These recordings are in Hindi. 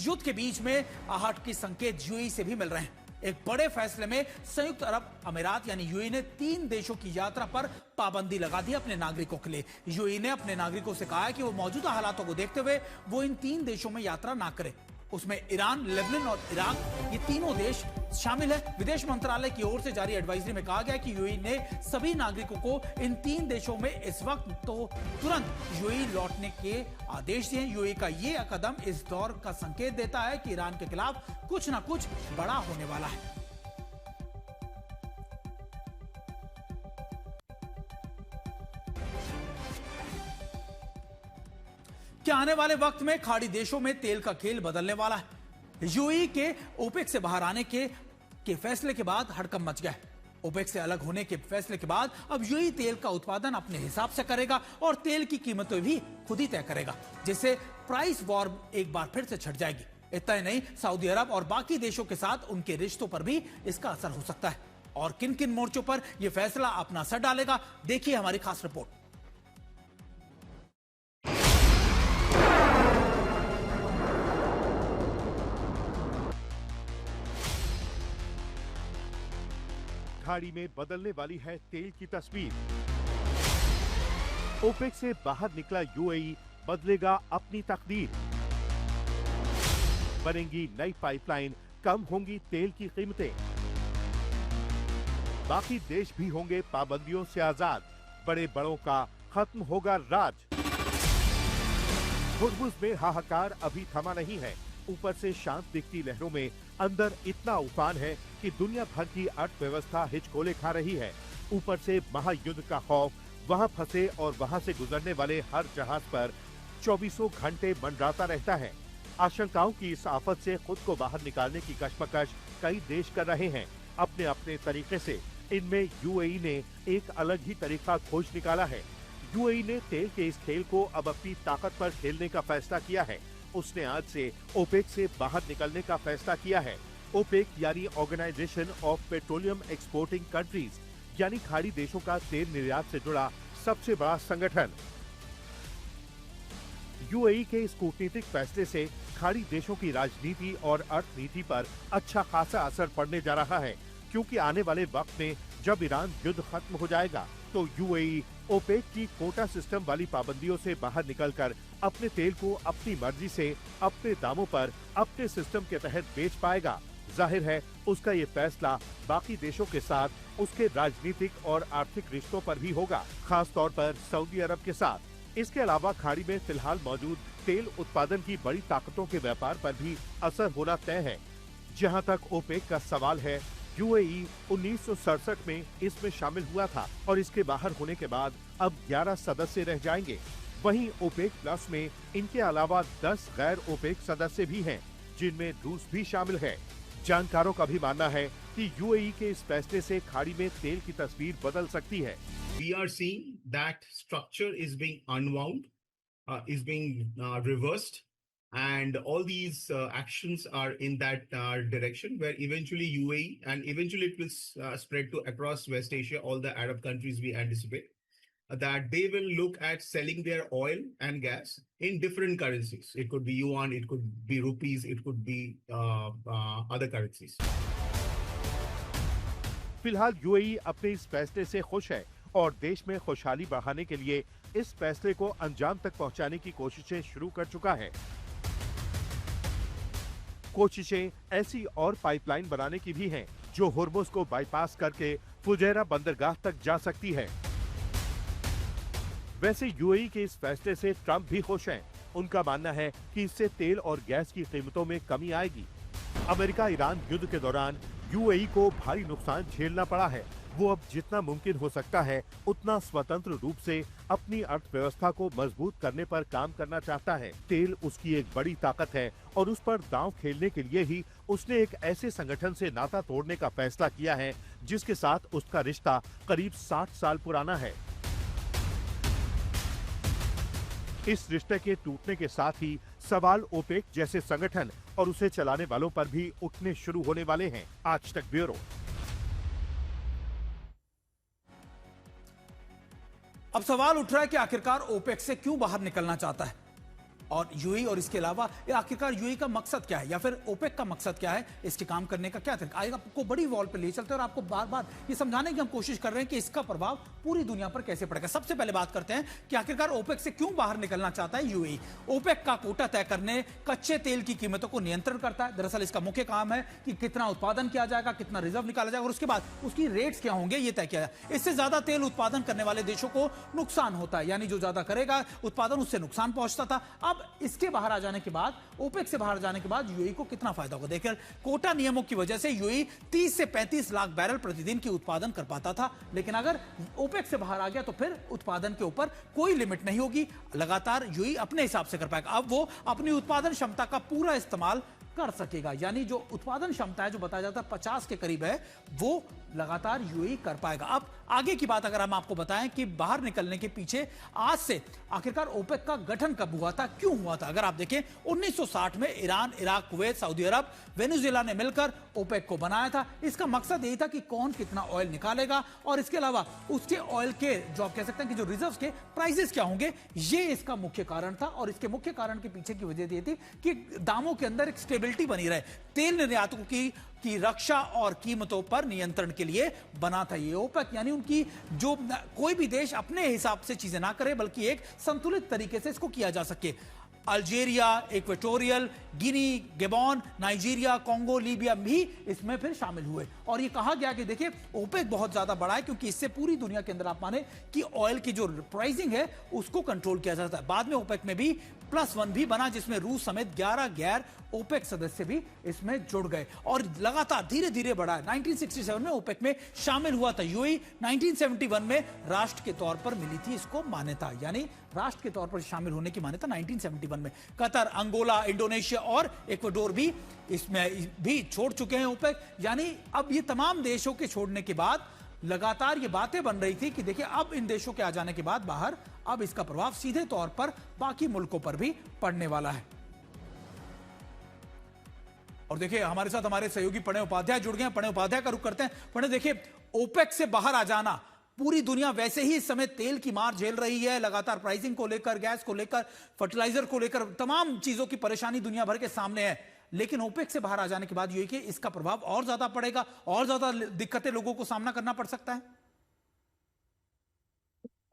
युद्ध के बीच में आहट के संकेत यूएई से भी मिल रहे हैं। एक बड़े फैसले में संयुक्त अरब अमीरात यानी यूएई ने 3 देशों की यात्रा पर पाबंदी लगा दी अपने नागरिकों के लिए। यूएई ने अपने नागरिकों से कहा है कि वो मौजूदा हालातों को देखते हुए वो इन 3 देशों में यात्रा ना करें। उसमें ईरान, लेबनान और इराक, ये तीनों देश शामिल है। विदेश मंत्रालय की ओर से जारी एडवाइजरी में कहा गया कि यूएई ने सभी नागरिकों को इन 3 देशों में इस वक्त तो तुरंत यूएई लौटने के आदेश दिए। यूएई का ये कदम इस दौर का संकेत देता है कि ईरान के खिलाफ कुछ ना कुछ बड़ा होने वाला है। क्या आने वाले वक्त में खाड़ी देशों में तेल का खेल बदलने वाला है? यूएई के ओपेक से बाहर आने के फैसले के बाद हड़कंप मच गया है। ओपेक से अलग होने के फैसले के बाद अब यूएई तेल का उत्पादन अपने हिसाब से करेगा और तेल की कीमतें भी खुद ही तय करेगा, जिससे प्राइस वॉर एक बार फिर से छिड़ जाएगी। इतना ही नहीं, सऊदी अरब और बाकी देशों के साथ उनके रिश्तों पर भी इसका असर हो सकता है। और किन किन मोर्चों पर यह फैसला अपना असर डालेगा, देखिए हमारी खास रिपोर्ट। खाड़ी में बदलने वाली है तेल की तस्वीर। ओपेक से बाहर निकला यूएई बदलेगा अपनी तकदीर। बनेंगी नई पाइपलाइन, कम होंगी तेल की कीमतें। बाकी देश भी होंगे पाबंदियों से आजाद। बड़े बड़ों का खत्म होगा राज। हुर्मुज़ में हाहाकार अभी थमा नहीं है। ऊपर से शांत दिखती लहरों में अंदर इतना उफान है कि दुनिया भर की अर्थव्यवस्था हिचकोले खा रही है। ऊपर से महायुद्ध का खौफ वहां फंसे और वहां से गुजरने वाले हर जहाज पर 24 घंटे मंडराता रहता है। आशंकाओं की इस आफत से खुद को बाहर निकालने की कशमकश कई देश कर रहे हैं अपने अपने तरीके से। इनमें यूएई ने एक अलग ही तरीका खोज निकाला है। यूएई ने तेल के इस खेल को अब अपनी ताकत पर खेलने का फैसला किया है। उसने आज से ओपेक से बाहर निकलने का फैसला किया है। ओपेक यानी organisation of petroleum exporting countries, यानी खाड़ी देशों का तेल निर्यात से जुड़ा सबसे बड़ा संगठन। यूएई के इस कूटनीतिक फैसले से खाड़ी देशों की राजनीति और अर्थनीति पर अच्छा खासा असर पड़ने जा रहा है, क्योंकि आने वाले वक्त में जब ईरान युद्ध खत्म हो जाएगा तो यूएई ओपेक की कोटा सिस्टम वाली पाबंदियों से बाहर निकलकर अपने तेल को अपनी मर्जी से अपने दामों पर अपने सिस्टम के तहत बेच पाएगा। जाहिर है उसका ये फैसला बाकी देशों के साथ उसके राजनीतिक और आर्थिक रिश्तों पर भी होगा, खास तौर पर सऊदी अरब के साथ। इसके अलावा खाड़ी में फिलहाल मौजूद तेल उत्पादन की बड़ी ताकतों के व्यापार पर भी असर होना तय है। जहां तक ओपेक का सवाल है, यूएई 1967 में इसमें शामिल हुआ था और इसके बाहर होने के बाद अब 11 सदस्य रह जाएंगे। वहीं ओपेक प्लस में इनके अलावा 10 गैर ओपेक सदस्य भी हैं, जिनमें रूस भी शामिल है। जानकारों का भी मानना है कि यूएई के इस फैसले से खाड़ी में तेल की तस्वीर बदल सकती है। We are seeing that structure is being unwound, is being reversed, and all these actions are in that direction, where eventually UAE and eventually it will spread to across West Asia, all the Arab countries we anticipate, that they will look at selling their oil and gas in different currencies. It could be yuan, it could be rupees, it could be other currencies. फिलहाल यूएई अपने इस फैसले से खुश है और देश में खुशहाली बढ़ाने के लिए इस फैसले को अंजाम तक पहुंचाने की कोशिशें शुरू कर चुका है। कोशिशें ऐसी और पाइपलाइन बनाने की भी हैं, जो हुर्मुज़ को बाईपास करके फुजैरा बंदरगाह तक जा सकती है। वैसे यूएई के इस फैसले से ट्रंप भी खुश हैं। उनका मानना है कि इससे तेल और गैस की कीमतों में कमी आएगी। अमेरिका ईरान युद्ध के दौरान यूएई को भारी नुकसान झेलना पड़ा है। वो अब जितना मुमकिन हो सकता है उतना स्वतंत्र रूप से अपनी अर्थव्यवस्था को मजबूत करने पर काम करना चाहता है। तेल उसकी एक बड़ी ताकत है और उस पर दांव खेलने के लिए ही उसने एक ऐसे संगठन से नाता तोड़ने का फैसला किया है जिसके साथ उसका रिश्ता करीब 60 साल पुराना है। इस रिश्ते के टूटने के साथ ही सवाल ओपेक जैसे संगठन और उसे चलाने वालों पर भी उठने शुरू होने वाले हैं। आज तक ब्यूरो। अब सवाल उठ रहा है कि आखिरकार ओपेक से क्यों बाहर निकलना चाहता है। और यूएई और इसके अलावा आखिरकार यूएई का मकसद क्या है या फिर ओपेक का मकसद क्या है, इसके काम करने का क्या तरीका, आपको बड़ी वॉल पे ले चलते हैं और आपको बार बार ये समझाने की हम कोशिश कर रहे हैं कि इसका प्रभाव पूरी दुनिया पर कैसे पड़ेगा। सबसे पहले बात करते हैं कि आखिरकार ओपेक से क्यों बाहर निकलना चाहता है यूएई। ओपेक का कोटा तय करने कच्चे तेल की कीमतों को नियंत्रण करता है। दरअसल इसका मुख्य काम है कि कितना उत्पादन किया जाएगा, कितना रिजर्व निकाला जाएगा और उसके बाद उसकी रेट्स क्या होंगे ये तय किया जाए। इससे ज्यादा तेल उत्पादन करने वाले देशों को नुकसान होता है, यानी जो ज्यादा करेगा उत्पादन उससे नुकसान पहुंचता था। अब इसके बाहर आ जाने के बाद, ओपेक से बाहर जाने के बाद यूएई को कितना फायदा होगा देखिए। कोटा नियमों की वजह से यूएई 30 से 35 लाख बैरल प्रतिदिन की उत्पादन कर पाता था, लेकिन अगर ओपेक से बाहर आ गया तो फिर उत्पादन के ऊपर कोई लिमिट नहीं होगी, लगातार यूएई अपने हिसाब से कर पाएगा। अब वो अपनी उत्पादन क्षमता का पूरा इस्तेमाल कर सकेगा, यानी जो उत्पादन क्षमता है जो बताया जाता है 50 के करीब है, वो लगातार यूएई कर पाएगा। अब आगे की बात अगर हम आपको बताएं कि बाहर निकलने के पीछे आज से आखिरकार ओपेक का गठन कब हुआ था, क्यों हुआ था, अगर आप देखें 1960 में ईरान, इराक, कुवैत, सऊदी अरब, वेनेजुएला ने मिलकर ओपेक को बनाया था। इसका मकसद यही था कि कौन कितना ऑयल निकालेगा और इसके अलावा उसके ऑयल के जो आप कह सकते हैं कि जो रिजर्व्स के प्राइसेस क्या होंगे, ये इसका मुख्य कारण था। और इसके मुख्य कारण के पीछे की वजह ये थी कि दामों के अंदर एक स्टेबिलिटी बनी रहे। तेल निर्यातकों की रक्षा और कीमतों पर नियंत्रण के लिए बना था ये ओपेक, यानी उनकी जो कोई भी देश अपने हिसाब से चीजें ना करे बल्कि एक संतुलित तरीके से इसको किया जा सके। Algeria, Equatorial Guinea, Gabon, Nigeria, Congo, Libya भी इसमें फिर शामिल हुए। और ये कहा गया कि देखिए ओपेक बहुत ज्यादा बड़ा है क्योंकि इससे पूरी दुनिया के अंदर आप माने कि ऑयल की जो प्राइसिंग है उसको कंट्रोल किया जाता है। बाद में ओपेक में भी +1 भी बना जिसमें रूस समेत 11 गैर ओपेक सदस्य भी इसमें जुड़ गए और लगातार धीरे धीरे बढ़ा। 1967 में ओपेक में शामिल हुआ था यूएई, 1971 में राष्ट्र के तौर पर मिली थी इसको मान्यता, यानी राष्ट्र के तौर पर शामिल होने की मान्यता 1971 में। कतर, अंगोला, इंडोनेशिया और इक्वाडोर भी इसमें भी छोड़ चुके हैं ओपेक, यानी अब ये तमाम देशों के छोड़ने के बाद लगातार ये बातें बन रही थी कि देखिए अब इन देशों के आ जाने के बाद बाहर, अब इसका प्रभाव सीधे तौर पर बाकी मुल्कों पर भी पड़ने वाला है। और देखिए हमारे साथ हमारे सहयोगी प्रणय उपाध्याय जुड़ गए हैं। प्रणय उपाध्याय का रुख करते हैं। प्रणय, देखिए ओपेक से बाहर आ जाना, पूरी दुनिया वैसे ही इस समय तेल की मार झेल रही है, लगातार प्राइसिंग को लेकर, गैस को लेकर, फर्टिलाइजर को लेकर तमाम चीजों की परेशानी दुनिया भर के सामने है, लेकिन ओपेक से बाहर आ जाने के बाद ये कि इसका प्रभाव और ज्यादा पड़ेगा, और ज्यादा दिक्कतें लोगों को सामना करना पड़ सकता है।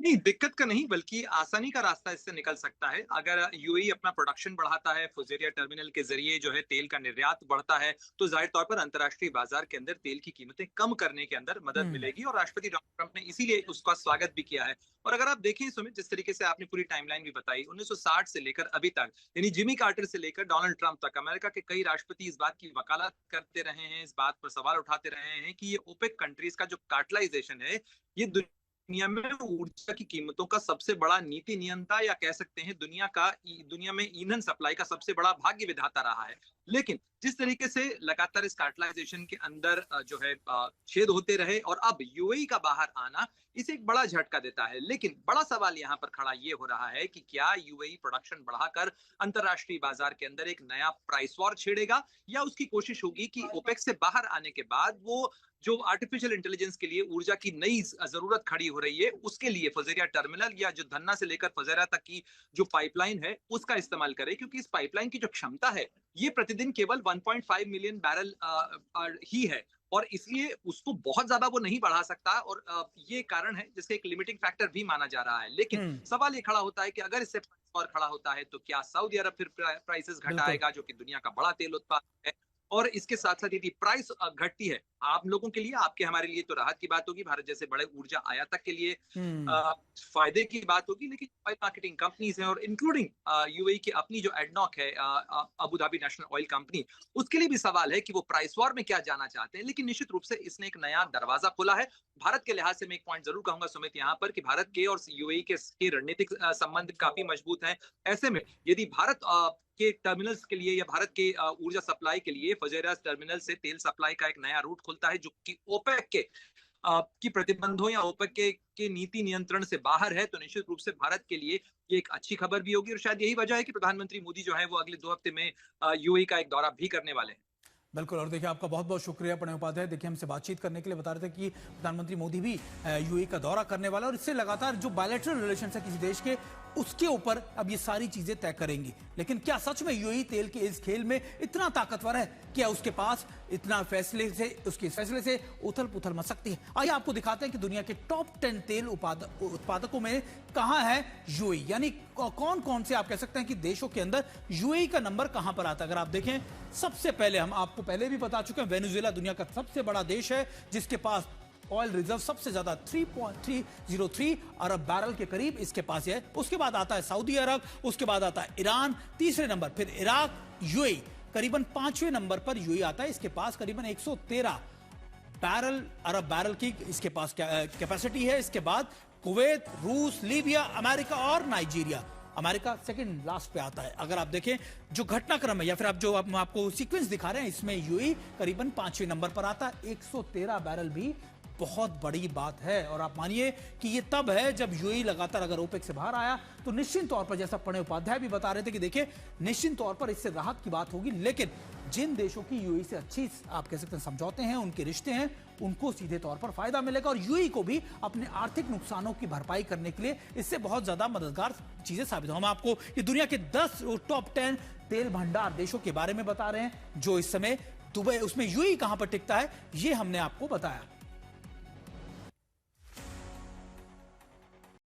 नहीं, दिक्कत का नहीं बल्कि आसानी का रास्ता इससे निकल सकता है। अगर यूएई अपना प्रोडक्शन बढ़ाता है, फुजेरिया टर्मिनल के जरिए जो है तेल का निर्यात बढ़ता है, तो जाहिर तौर पर अंतर्राष्ट्रीय बाजार के अंदर तेल की कीमतें कम करने के अंदर मदद मिलेगी और राष्ट्रपति डोनाल्ड ट्रंप ने इसीलिए उसका स्वागत भी किया है। और अगर आप देखें सुमित, जिस तरीके से आपने पूरी टाइमलाइन भी बताई, 1960 से लेकर अभी तक, यानी जिमी कार्टर से लेकर डोनाल्ड ट्रंप तक, अमेरिका के कई राष्ट्रपति इस बात की वकालत करते रहे हैं, इस बात पर सवाल उठाते रहे हैं कि ये ओपेक कंट्रीज का जो कार्टेलाइजेशन है, ये दुनिया में ऊर्जा की कीमतों का सबसे बड़ा नीति नियंता या कह सकते हैं दुनिया में ईंधन सप्लाई का सबसे बड़ा भाग्य विधाता रहा है। लेकिन जिस तरीके से लगातार इस कार्टेलाइजेशन के अंदर जो है छेद होते रहे और अब यूएई का बाहर आना इसे एक बड़ा झटका देता है। लेकिन बड़ा सवाल यहाँ पर खड़ा ये हो रहा है कि क्या यूएई प्रोडक्शन बढ़ाकर अंतरराष्ट्रीय बाजार के अंदर एक नया प्राइस वॉर छेड़ेगा या उसकी कोशिश होगी कि ओपेक से बाहर आने के बाद वो जो आर्टिफिशियल इंटेलिजेंस के लिए ऊर्जा की नई जरूरत खड़ी हो रही है उसके लिए फुजेरिया टर्मिनल या जो धन्ना से लेकर फुजेरा तक की जो पाइपलाइन है उसका इस्तेमाल करे, क्योंकि इस पाइपलाइन की जो क्षमता है ये प्रतिदिन केवल 1.5 मिलियन बैरल ही है और इसलिए उसको बहुत ज्यादा वो नहीं बढ़ा सकता और ये कारण है जिससे एक लिमिटिंग फैक्टर भी माना जा रहा है। लेकिन सवाल ये खड़ा होता है कि अगर इससे और खड़ा होता है तो क्या सऊदी अरब फिर प्राइसेस घटाएगा, जो कि दुनिया का बड़ा तेल उत्पादक है, और इसके साथ साथ यदि प्राइस घटती है आप लोगों के लिए, आपके हमारे लिए तो राहत की बात होगी, भारत जैसे बड़े ऊर्जा आयातक के लिए फायदे की बात होगी। लेकिन ऑयल मार्केटिंग कंपनीज हैं और इंक्लूडिंग यूएई की अपनी जो एडनॉक है Abu Dhabi national oil company, उसके लिए भी सवाल है कि वो प्राइस वॉर में क्या जाना चाहते हैं। लेकिन निश्चित रूप से इसने एक नया दरवाजा खोला है। भारत के लिहाज से मैं एक पॉइंट जरूर कहूंगा सुमित यहाँ पर कि भारत के और यूएई के रणनीतिक संबंध काफी मजबूत हैं। ऐसे में यदि भारत के टर्मिनल्स के लिए या भारत के ऊर्जा सप्लाई के लिए फुजेरा टर्मिनल से तेल सप्लाई का एक नया रूट खुलता है जो कि ओपेक के की प्रतिबंधों या ओपेक के नीति नियंत्रण से बाहर है, तो निश्चित रूप से भारत के लिए ये एक अच्छी खबर भी होगी और शायद यही वजह है कि प्रधानमंत्री मोदी जो है वो अगले 2 हफ्ते में यूएई का एक दौरा भी करने वाले हैं। बिल्कुल, और देखिए आपका बहुत बहुत शुक्रिया प्रणय उपाध्याय, देखिए हमसे बातचीत करने के लिए बता रहे थे कि प्रधानमंत्री मोदी भी यूएई का दौरा करने वाला और इससे लगातार जो बायलैटरल रिलेशन है किसी देश के उसके ऊपर अब ये सारी चीजें तय करेंगी। लेकिन क्या सच में यूएई तेल के इस खेल में इतना ताकतवर है? क्या उसके पास इतना उसके फैसले से उथल पुथल मच सकती है? आइए आपको दिखाते हैं कि दुनिया के टॉप 10 तेल उत्पादकों में कहां है यूएई, यानी कौन कौन से आप कह सकते हैं कि देशों के अंदर यूएई का नंबर कहां पर आता है। अगर आप देखें, सबसे पहले हम आपको पहले भी बता चुके हैं, वेनेजुएला दुनिया का सबसे बड़ा देश है जिसके पास ऑयल रिजर्व सबसे ज्यादा 3.303 अरब बैरल के करीब इसके पास है। उसके बाद आता है सऊदी अरब, उसके बाद आता है ईरान, तीसरे नंबर फिर इराक, यूएई करीबन 5वें नंबर पर यूएई आता है। इसके पास करीबन 113 अरब बैरल की इसके पास कैपेसिटी है। इसके बाद कुवैत, रूस, लीबिया, अमेरिका और नाइजीरिया। अमेरिका सेकंड लास्ट पे आता है। अगर आप देखें जो घटनाक्रम है या फिर आप जो आपको सीक्वेंस दिखा रहे हैं, इसमें यूएई करीबन 5वें नंबर पर आता है। 113 बैरल भी बहुत बड़ी बात है। और आप मानिए कि ये तब है जब यूएई लगातार अगर ओपेक से बाहर आया तो निश्चित तौर पर, जैसा प्रणय उपाध्याय भी बता रहे थे कि देखिए निश्चित तौर पर इससे राहत की बात होगी। लेकिन जिन देशों की यूएई से अच्छी आप कह सकते हैं समझौते हैं, उनके रिश्ते हैं, उनको सीधे तौर पर फायदा मिलेगा और यूएई को भी अपने आर्थिक नुकसानों की भरपाई करने के लिए इससे बहुत ज्यादा मददगार चीजें साबित हो। हम आपको ये दुनिया के 10 टॉप 10 तेल भंडार देशों के बारे में बता रहे हैं जो इस समय दुबई, उसमें यूएई कहां पर टिकता है ये हमने आपको बताया।